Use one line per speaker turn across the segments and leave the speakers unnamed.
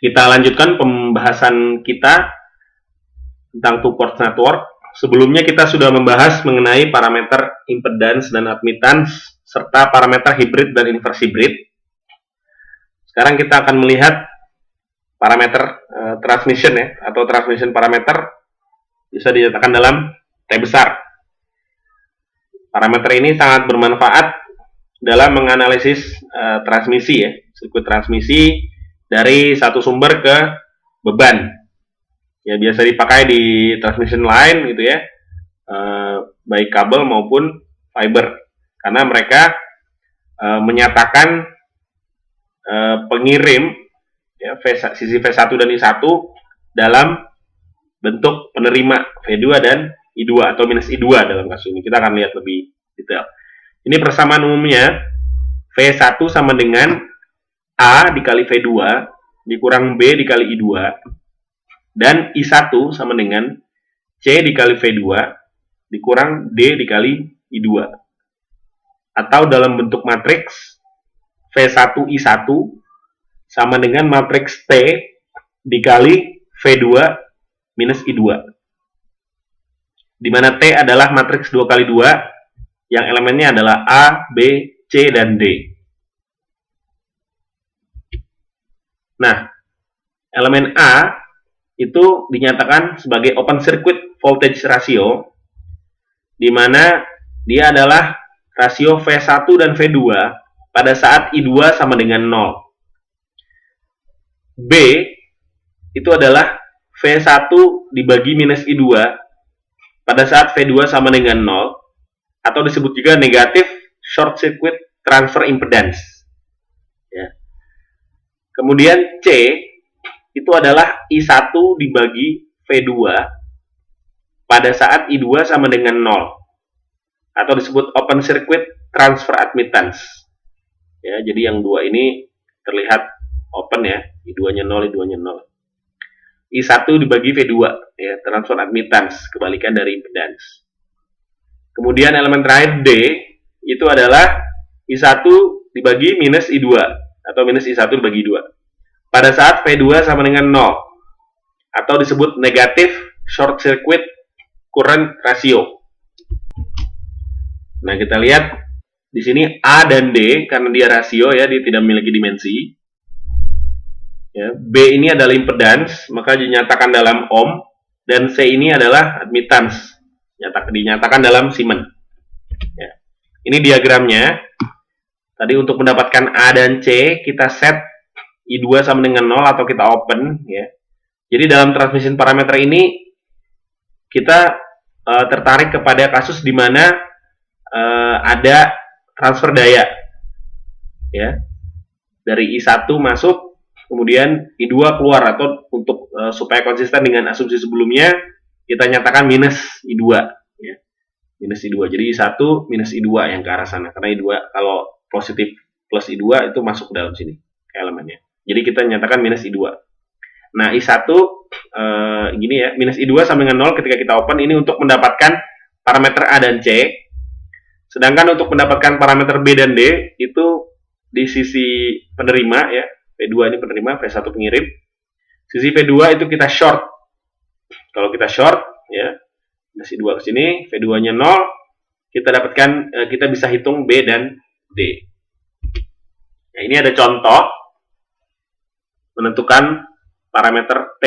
Kita lanjutkan pembahasan kita tentang two-port network. Sebelumnya kita sudah membahas mengenai parameter impedance dan admittance serta parameter hybrid dan inverse hybrid. Sekarang kita akan melihat parameter transmission ya, atau transmission parameter bisa dinyatakan dalam T besar. Parameter ini sangat bermanfaat dalam menganalisis transmisi ya, sirkuit transmisi dari satu sumber ke beban. Ya, biasa dipakai di transmission line gitu ya, baik kabel maupun fiber, karena mereka menyatakan pengirim ya, sisi V1 dan I1 dalam bentuk penerima V2 dan I2 atau minus I2 dalam kasus ini. Kita akan lihat lebih detail. Ini persamaan umumnya V1 sama dengan A dikali V2 dikurang B dikali I2, dan I1 sama dengan C dikali V2 dikurang D dikali I2. Atau dalam bentuk matriks V1 I1 sama dengan matriks T dikali V2 minus I2, di mana T adalah matriks 2 kali 2 yang elemennya adalah A, B, C, dan D. Nah, elemen A itu dinyatakan sebagai open circuit voltage ratio, di mana dia adalah rasio V1 dan V2 pada saat I2 sama dengan 0. B itu adalah V1 dibagi minus I2 pada saat V2 sama dengan 0, atau disebut juga negatif short circuit transfer impedance ya. Kemudian C itu adalah I1 dibagi V2 pada saat I2 sama dengan 0, atau disebut open circuit transfer admittance ya. Jadi yang dua ini terlihat open ya, I2-nya 0, I2-nya 0. I1 dibagi V2 ya, transfer admittance, kebalikan dari impedance. Kemudian elemen terakhir D itu adalah I1 dibagi minus I2 atau minus I1 dibagi 2 pada saat V2 sama dengan 0, atau disebut negatif short circuit current ratio. Nah, kita lihat di sini A dan D karena dia rasio ya, dia tidak memiliki dimensi. Ya, B ini adalah impedance, maka dinyatakan dalam ohm, dan C ini adalah admittance, dinyatakan dalam Siemens. Ya. Ini diagramnya. Tadi untuk mendapatkan A dan C kita set I2 sama dengan 0 atau kita open ya. Jadi dalam transmission parameter ini kita tertarik kepada kasus di mana ada transfer daya ya, dari I1 masuk kemudian I2 keluar, atau untuk supaya konsisten dengan asumsi sebelumnya kita nyatakan minus I2 ya. Minus I2. Jadi I1 minus I2 yang ke arah sana, karena I2 kalau positif plus I2 itu masuk ke dalam sini ke elemennya. Jadi kita nyatakan minus I2. Nah, I1 gini ya, minus I2 sama dengan 0 ketika kita open, ini untuk mendapatkan parameter A dan C. Sedangkan untuk mendapatkan parameter B dan D itu di sisi penerima ya, V2 ini penerima, V1 pengirim. Sisi V2 itu kita short. Kalau kita short ya, minus I2 ke sini, V2-nya 0, kita dapatkan kita bisa hitung B dan D. Nah, ini ada contoh menentukan parameter T,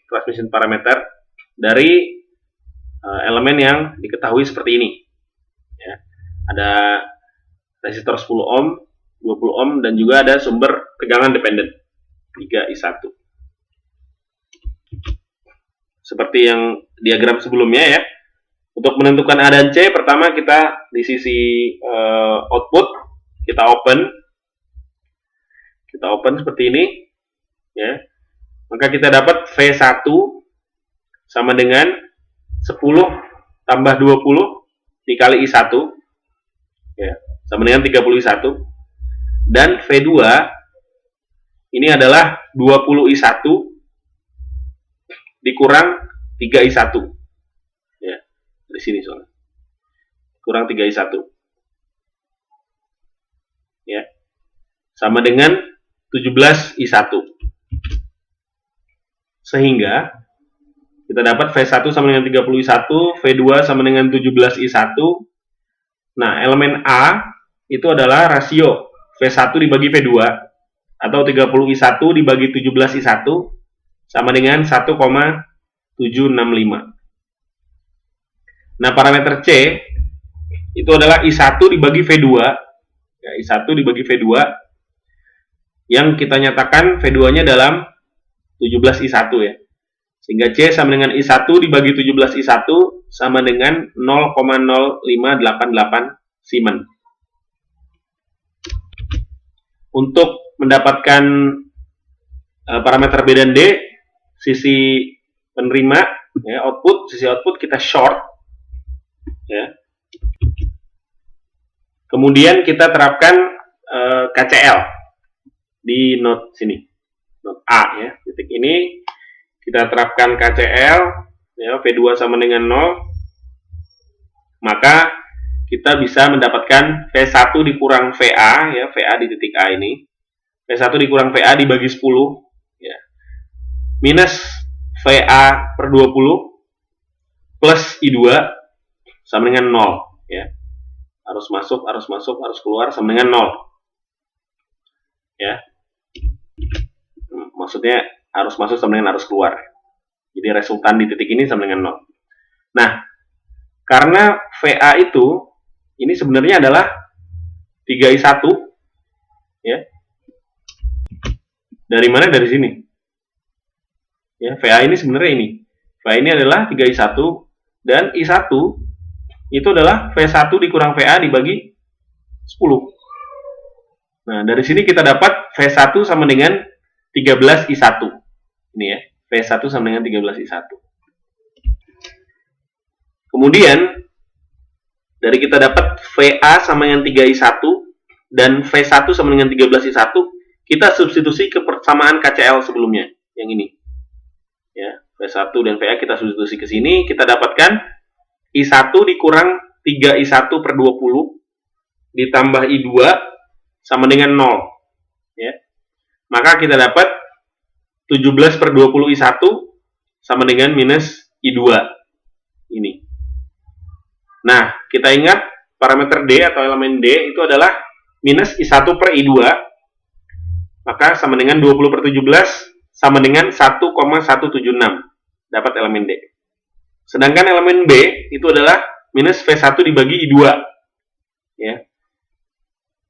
transmission parameter, dari elemen yang diketahui seperti ini ya. Ada resistor 10 ohm, 20 ohm, dan juga ada sumber tegangan dependen 3I1. Seperti yang diagram sebelumnya ya. Untuk menentukan A dan C, pertama kita di sisi output kita open seperti ini ya. Maka kita dapat V1 sama dengan 10 tambah 20 dikali I1 ya, sama dengan 30 I1, dan V2 ini adalah 20 I1 dikurang 3 I1 ya, dari sini soalnya kurang 3 I1 ya, sama dengan 17 I1. Sehingga kita dapat V1 sama dengan 30I1, V2 sama dengan 17I1. Nah, elemen A itu adalah rasio V1 dibagi V2 atau 30I1 dibagi 17I1 sama dengan 1,765. Nah, parameter C itu adalah I1 dibagi V2, ya, I1 dibagi V2, yang kita nyatakan V2-nya dalam 17I1 ya. Sehingga C sama dengan I1 dibagi 17I1 sama dengan 0,0588 Siemens. Untuk mendapatkan parameter B dan D, sisi penerima, ya, sisi output kita short, ya. Kemudian kita terapkan KCL di node sini, node A ya, titik ini kita terapkan KCL, ya, V2 sama dengan 0, maka kita bisa mendapatkan V1 dikurang VA, ya, VA di titik A ini, V1 dikurang VA dibagi 10, ya, minus VA per 20 plus I2 sama dengan 0, ya. Harus masuk, harus keluar sama dengan 0. Ya. Maksudnya harus masuk sama dengan harus keluar. Jadi resultan di titik ini sama dengan 0. Nah, karena VA itu ini sebenarnya adalah 3I1, ya. Dari mana? Dari sini. Ya, VA ini sebenarnya ini. VA ini adalah 3I1 dan I1 itu adalah V1 dikurang VA dibagi 10. Nah, dari sini kita dapat V1 sama dengan 13I1. Ini ya, V1 sama dengan 13I1. Kemudian, dari kita dapat VA sama dengan 3I1 dan V1 sama dengan 13I1, kita substitusi ke persamaan KCL sebelumnya, yang ini. Ya, V1 dan VA kita substitusi ke sini, kita dapatkan I1 dikurang 3I1 per 20 ditambah I2 sama dengan 0. Ya. Maka kita dapat 17 per 20 I1 sama dengan minus I2. Ini. Nah, kita ingat parameter D atau elemen D itu adalah minus I1 per I2. Maka sama dengan 20 per 17 sama dengan 1,176. Dapat elemen D. Sedangkan elemen B itu adalah minus V1 dibagi I2. Ya.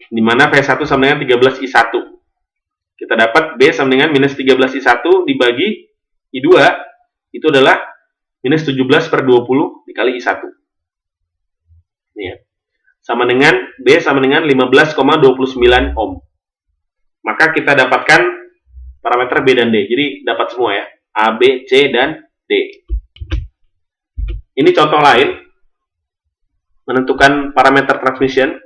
Di mana V1 sama dengan 13I1. Kita dapat B sama dengan minus 13I1 dibagi I2 itu adalah minus 17 per 20 dikali I1. Ya. Sama dengan B sama dengan 15,29 ohm. Maka kita dapatkan parameter B dan D. Jadi dapat semua ya. A, B, C, dan D. Ini contoh lain menentukan parameter transmission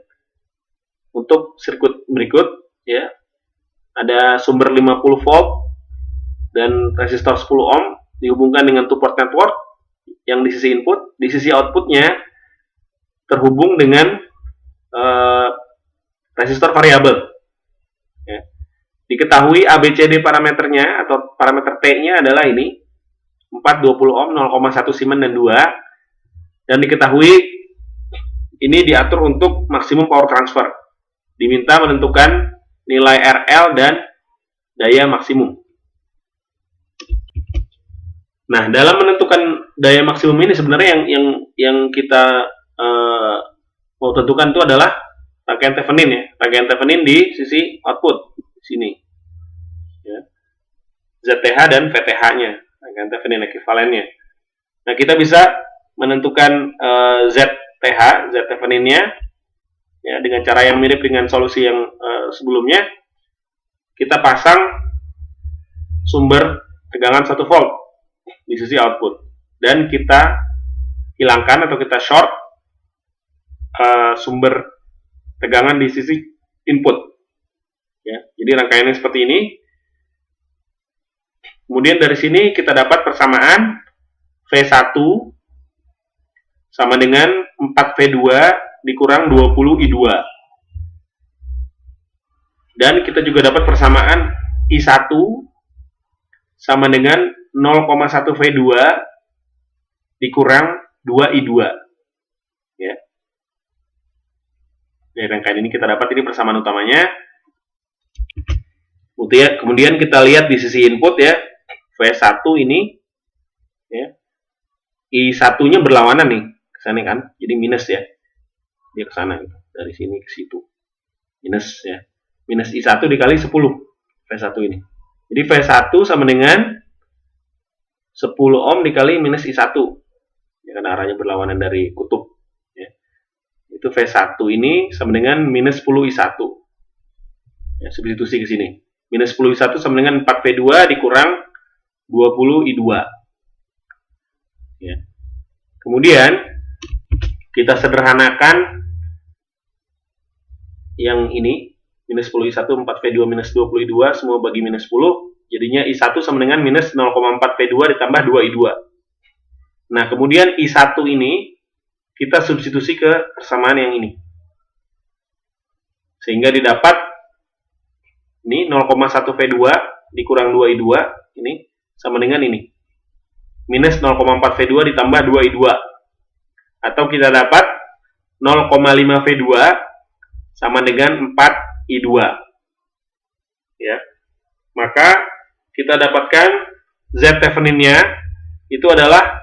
untuk sirkuit berikut, ya. Ada sumber 50 volt dan resistor 10 ohm dihubungkan dengan 2-port network yang di sisi input, di sisi outputnya terhubung dengan resistor variabel. Ya. Diketahui ABCD parameternya atau parameter T-nya adalah ini 420 ohm, 0,1 Siemens dan 2. Dan diketahui ini diatur untuk maksimum power transfer. Diminta menentukan nilai RL dan daya maksimum. Nah, dalam menentukan daya maksimum ini sebenarnya yang kita mau tentukan itu adalah rangkaian Thevenin ya. Rangkaian Thevenin di sisi output di sini. Ya. ZTH dan VTH-nya, rangkaian Thevenin ekuivalennya. Nah, kita bisa menentukan ZTH, Z Thevenin-nya, ya, dengan cara yang mirip dengan solusi yang sebelumnya. Kita pasang sumber tegangan 1 volt di sisi output dan kita hilangkan atau kita short sumber tegangan di sisi input. Ya, jadi rangkaiannya seperti ini. Kemudian dari sini kita dapat persamaan V1 sama dengan 4V2 dikurang 20I2. Dan kita juga dapat persamaan I1 sama dengan 0,1 V2 dikurang 2I2. Ya. Dari rangkaian ini kita dapat ini persamaan utamanya. Kemudian kita lihat di sisi input ya, V1 ini ya. I1-nya berlawanan nih ke sana kan. Jadi minus ya. Dia ke sana gitu. Dari sini ke situ. Minus ya. Minus I1 dikali 10 V1 ini. Jadi V1 sama dengan 10 ohm dikali minus I1. Ya kan arahnya berlawanan dari kutub. Ya. Itu V1 ini sama dengan minus 10 I1. Ya, substitusi ke sini. Minus 10 I1 sama dengan 4 V2 dikurang 20 I2. Ya. Kemudian kita sederhanakan yang ini, minus 10 I1, 4 V2 minus 20 I2, semua bagi minus 10, jadinya I1 sama dengan minus 0,4 V2 ditambah 2 I2. Nah, kemudian I1 ini kita substitusi ke persamaan yang ini. Sehingga didapat ini 0,1 V2 dikurang 2 I2, ini sama dengan ini. Minus 0,4 V2 ditambah 2 I2. Atau kita dapat 0,5 V2 sama dengan 4 I2. Ya. Maka kita dapatkan Z Thevenin-nya itu adalah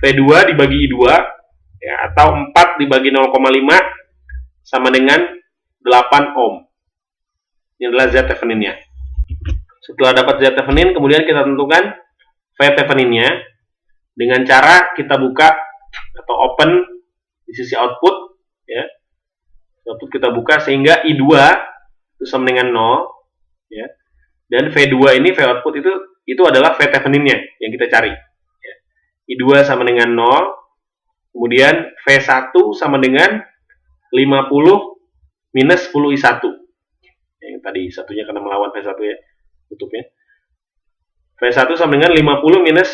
V2 dibagi I2 ya, atau 4 dibagi 0,5 sama dengan 8 ohm. Ini adalah Z Thevenin-nya. Setelah dapat Z Thevenin, kemudian kita tentukan V Thevenin-nya dengan cara kita buka atau open di sisi output ya. Output kita buka sehingga I2 itu sama dengan 0 ya. Dan V2 ini V output itu adalah V Thevenin-nya yang kita cari ya. I2 sama dengan 0. Kemudian V1 sama dengan 50 minus 10 I1. Yang tadi satunya karena melawan V1 ya, tutupnya. V1 sama dengan 50 minus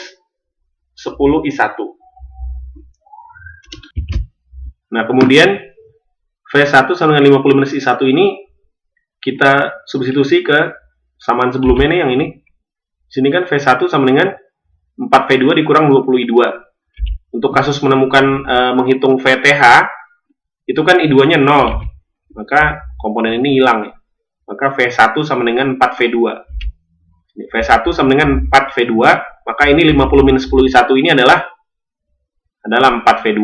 10 I1. Nah, kemudian V1 sama dengan 50 minus I1 ini kita substitusi ke samaan sebelumnya nih yang ini. Sini kan V1 sama dengan 4 V2 dikurang 20 I2. Untuk kasus menemukan menghitung VTH, itu kan I2-nya 0. Maka komponen ini hilang ya. Maka V1 sama dengan 4 V2. V1 sama dengan 4 V2, maka ini 50 minus 10 I1 ini adalah 4 V2.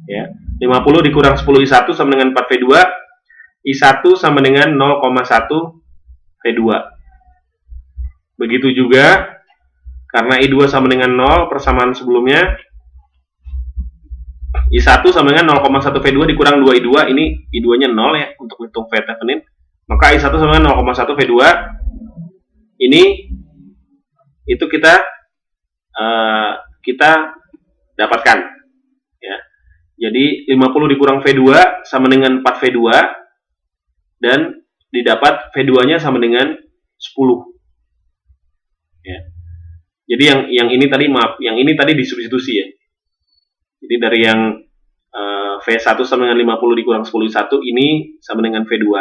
Ya. 50 dikurang 10 I1 sama dengan 4 V2. I1 sama dengan 0,1 V2. Begitu juga karena I2 sama dengan 0 persamaan sebelumnya, I1 sama dengan 0,1 V2 dikurang 2 I2, ini I2-nya 0 ya untuk hitung V Thevenin. Maka I1 sama dengan 0,1 V2 ini itu kita dapatkan ya. Jadi 50 dikurang V2 sama dengan 4 V2 dan didapat V2-nya sama dengan 10. Ya. Jadi yang ini tadi yang ini tadi disubstitusi ya. Jadi dari yang V1 sama dengan 50 dikurang 10 I1 ini sama dengan V2.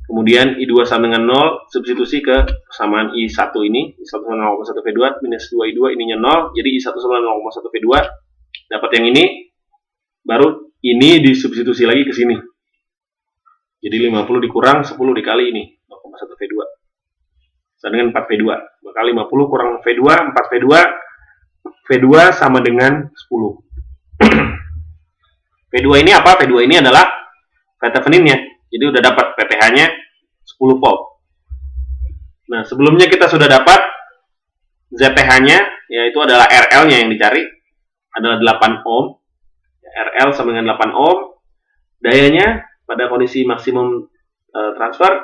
Kemudian I2 sama dengan 0, substitusi ke persamaan I1 ini. I1 sama 0,1 V2 minus 2 I2 ininya 0. Jadi I1 sama 0,1 V2 dapat yang ini. Baru ini disubstitusi lagi ke sini. Jadi 50 dikurang 10 dikali ini 0,1 V2 sama dengan 4 V2. Maka 50 kurang V2, 4 V2, V2 sama dengan 10. V2 ini apa? V2 ini adalah V Thevenin-nya. Jadi udah dapat VTH-nya 10 volt. Nah, sebelumnya kita sudah dapat ZTH-nya, yaitu adalah RL-nya yang dicari, adalah 8 ohm. RL sama dengan 8 ohm. Dayanya pada kondisi maksimum transfer,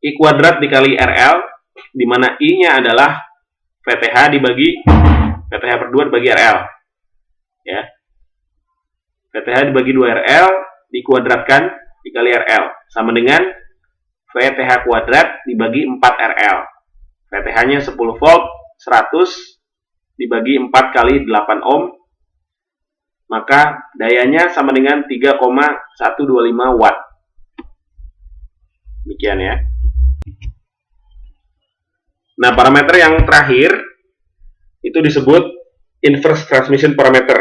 I kuadrat dikali RL, di mana I-nya adalah VTH dibagi VTH per 2 dibagi RL. Ya. VTH dibagi 2 RL dikuadratkan dikali RL sama dengan VTH kuadrat dibagi 4 RL. VTH-nya 10 volt, 100 dibagi 4 kali 8 ohm, maka dayanya sama dengan 3,125 watt. Demikian ya. Nah, parameter yang terakhir itu disebut inverse transmission parameter,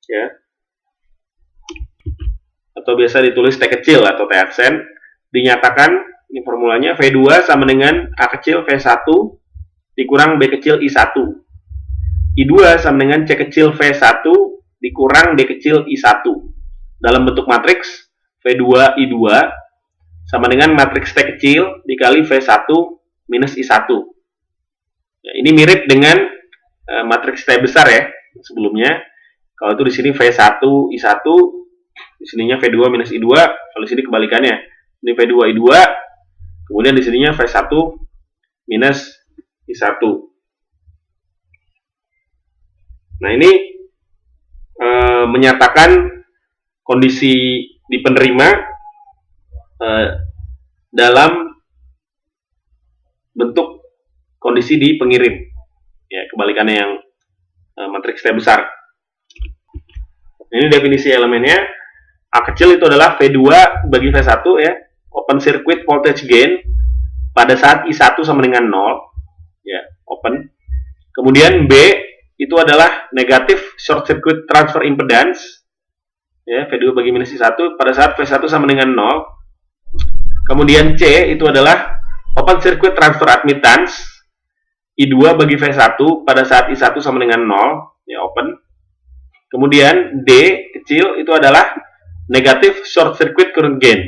ya, atau biasa ditulis T kecil atau T aksen. Dinyatakan, ini formulanya, V2 sama dengan A kecil V1 dikurang B kecil I1. I2 sama dengan C kecil V1 dikurang D kecil I1. Dalam bentuk matriks, V2 I2 sama dengan matriks T kecil dikali V1 minus I1. Ya, ini mirip dengan matriks T besar ya, sebelumnya. Kalau itu di sini V1 I1, di sininya V2 minus I2, kalau di sini kebalikannya. Ini V2 I2, kemudian di sininya V1 minus I1. Nah, ini menyatakan kondisi di penerima dalam bentuk kondisi di pengirim. Ya, kebalikannya yang matriks T besar. Ini definisi elemennya. A kecil itu adalah V2 bagi V1 ya, open circuit voltage gain pada saat I1 sama dengan 0, ya, open. Kemudian B itu adalah negatif short circuit transfer impedance, ya, V2 bagi minus I1 pada saat V1 sama dengan 0. Kemudian C itu adalah open circuit transfer admittance I2 bagi V1 pada saat I1 sama dengan 0, ya, open. Kemudian D kecil itu adalah negatif short circuit current gain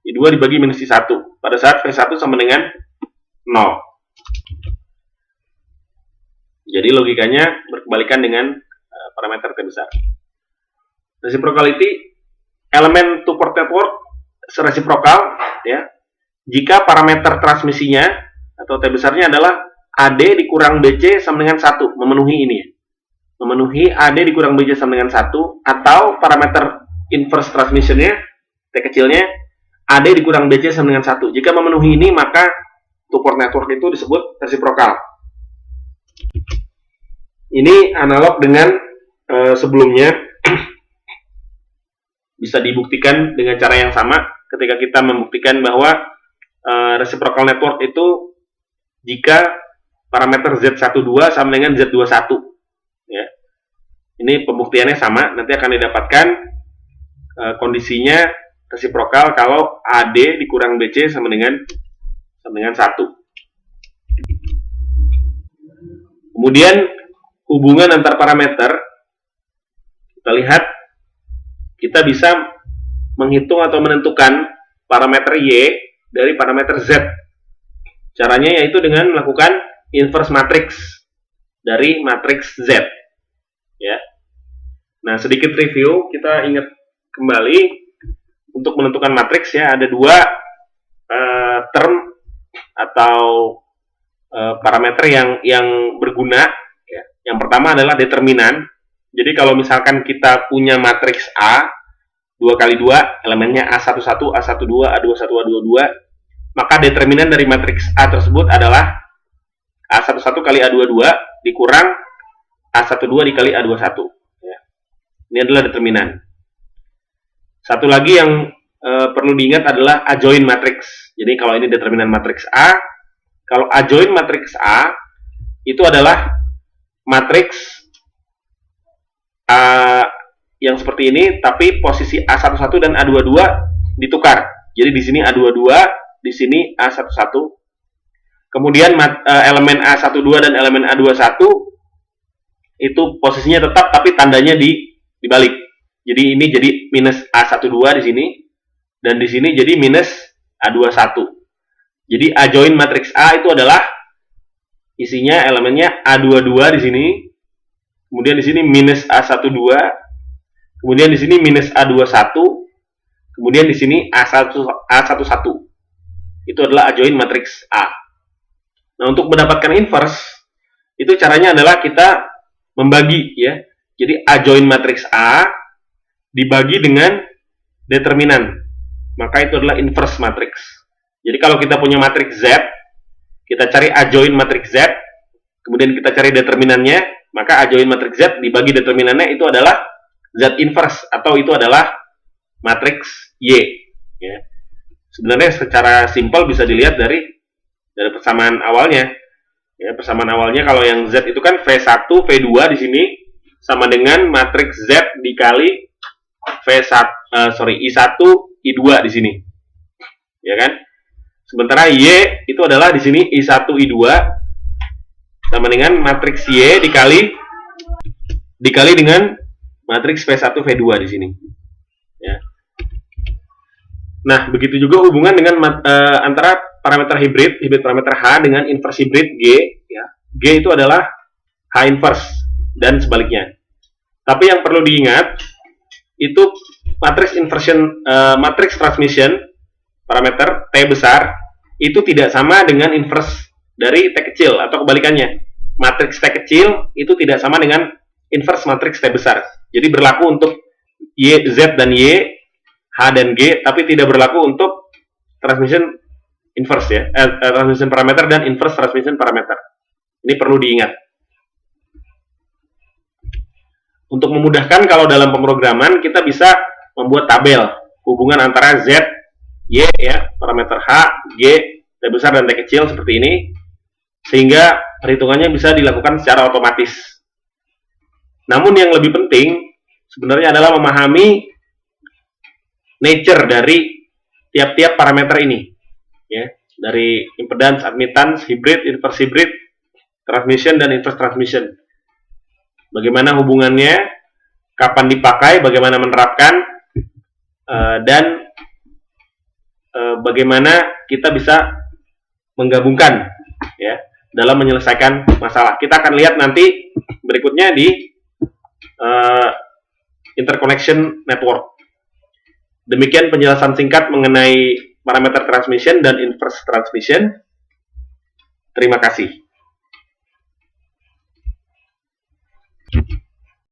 I2 dibagi minus I1 pada saat V1 sama dengan 0. Jadi logikanya berkebalikan dengan parameter T besar. Reciprocality, elemen two port network seresiprokal, ya, jika parameter transmisinya atau T besarnya adalah AD dikurang BC sama dengan 1, memenuhi ini, memenuhi AD dikurang BC sama dengan 1, atau parameter inverse transmissionnya, T kecilnya, AD dikurang BC sama dengan 1. Jika memenuhi ini, maka two port network itu disebut resiprokal. Ini analog dengan sebelumnya. Bisa dibuktikan dengan cara yang sama ketika kita membuktikan bahwa reciprocal network itu jika parameter Z12 sama dengan Z21, ya. Ini pembuktiannya sama, nanti akan didapatkan kondisinya resiprokal kalau AD dikurang BC sama dengan 1. Kemudian hubungan antar parameter, kita lihat, kita bisa menghitung atau menentukan parameter Y dari parameter Z. Caranya yaitu dengan melakukan inverse matrix dari matriks Z, ya. Nah, sedikit review, kita ingat kembali untuk menentukan matriks, ya, ada dua term atau parameter yang berguna, ya. Yang pertama adalah determinan. Jadi kalau misalkan kita punya matriks A 2x2, elemennya A11, A12, A21, A22, maka determinan dari matriks A tersebut adalah A11 kali A22 dikurang A12 dikali A21. Ya. Ini adalah determinan. Satu lagi yang perlu diingat adalah adjoint matrix. Jadi kalau ini determinan matriks A, kalau adjoint matriks A itu adalah matriks yang seperti ini, tapi posisi A11 dan A22 ditukar. Jadi di sini A22, di sini A11. Kemudian elemen A12 dan elemen A21 itu posisinya tetap, tapi tandanya dibalik. Jadi ini jadi minus A12 di sini, dan di sini jadi minus A21. Jadi adjoint matriks A itu adalah isinya elemennya A22 di sini, kemudian di sini minus A12, kemudian di sini minus A21, kemudian di sini A11. Itu adalah adjoint matriks A. Nah, untuk mendapatkan inverse, itu caranya adalah kita membagi, ya. Jadi adjoint matriks A dibagi dengan determinan, maka itu adalah inverse matriks. Jadi kalau kita punya matriks Z, kita cari adjoint matriks Z, kemudian kita cari determinannya, maka adjoint matriks Z dibagi determinannya itu adalah Z inverse, atau itu adalah matriks Y, ya. Sebenarnya secara simpel bisa dilihat dari dari persamaan awalnya. Ya, persamaan awalnya kalau yang Z itu kan V1, V2 di sini sama dengan matriks Z dikali I1, I2 di sini. Ya kan? Sementara Y itu adalah di sini I1, I2 sama dengan matriks Y dikali dengan matriks V1, V2 di sini. Ya. Nah, begitu juga hubungan dengan antara parameter hibrid parameter H dengan inverse hibrid G. Ya. G itu adalah H inverse dan sebaliknya. Tapi yang perlu diingat itu matriks inversion, matriks transmission parameter T besar itu tidak sama dengan inverse dari T kecil atau kebalikannya. Matriks T kecil itu tidak sama dengan inverse matriks T besar. Jadi berlaku untuk Y, Z dan Y, H dan G, tapi tidak berlaku untuk transmission inverse ya, transmission parameter dan inverse transmission parameter. Ini perlu diingat. Untuk memudahkan kalau dalam pemrograman kita bisa membuat tabel hubungan antara Z, Y ya, parameter H, G, T besar dan T kecil seperti ini, sehingga perhitungannya bisa dilakukan secara otomatis. Namun yang lebih penting sebenarnya adalah memahami nature dari tiap-tiap parameter ini, ya, dari impedance, admittance, hybrid, inverse hybrid, transmission dan inverse transmission. Bagaimana hubungannya, kapan dipakai, bagaimana menerapkan, dan bagaimana kita bisa menggabungkan, ya, dalam menyelesaikan masalah. Kita akan lihat nanti berikutnya di interconnection network. Demikian penjelasan singkat mengenai parameter transmission dan inverse transmission. Terima kasih.